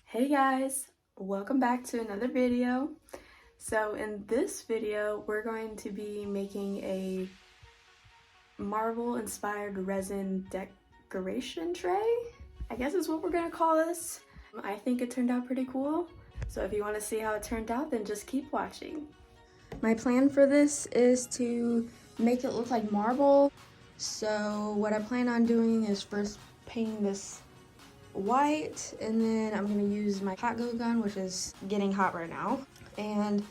Hey guys, welcome back to another video. So in this video, we're going to be making a marble inspired resin decoration tray. I guess is what we're gonna call this. I think it turned out pretty cool. So if you want to see how it turned out, then just keep watching. My plan for this is to make it look like marble. So what I plan on doing is first painting this white, and then I'm gonna use my hot glue gun, which is getting hot right now, and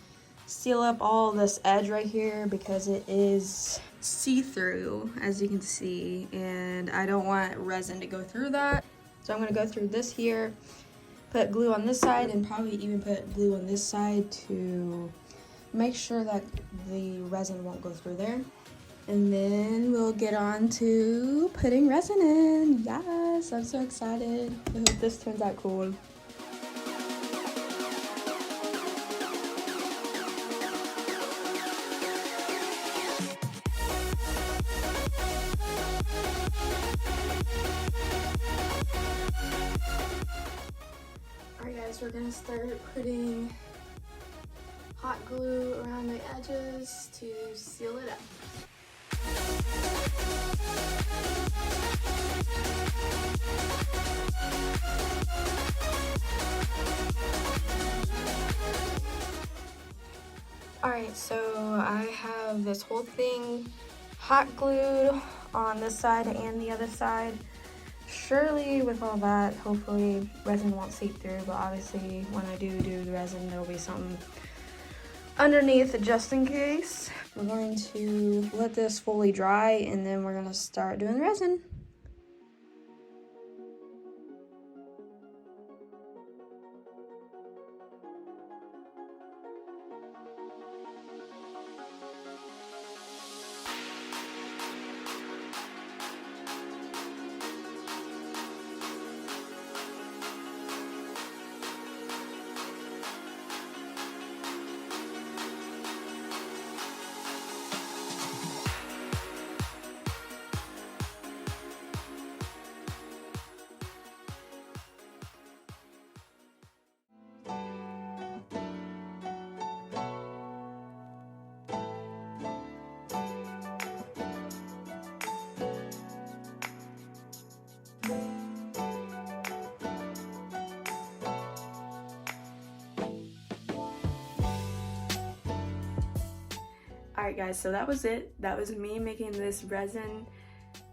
seal up all this edge right here because it is see-through, as you can see, and I don't want resin to go through that. So I'm gonna go through this here, put glue on this side, and probably even put glue on this side to make sure that the resin won't go through there. And then we'll get on to putting resin in. Yes, I'm so excited. I hope this turns out cool. Alright guys, we're gonna start putting hot glue around the edges to seal it up. Alright, so I have this whole thing hot glued on this side and the other side. Surely with all that, hopefully resin won't seep through, but obviously when I do the resin, there'll be something underneath just in case. We're going to let this fully dry and then we're going to start doing the resin. Alright guys, so that was it. That was me making this resin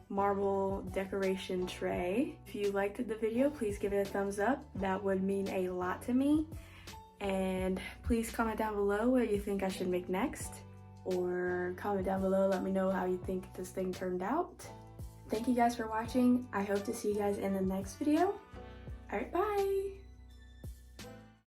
marble decoration tray. If you liked the video, please give it a thumbs up. That would mean a lot to me. And please comment down below what you think I should make next. Or comment down below, let me know how you think this thing turned out. Thank you guys for watching. I hope to see you guys in the next video. Alright, bye!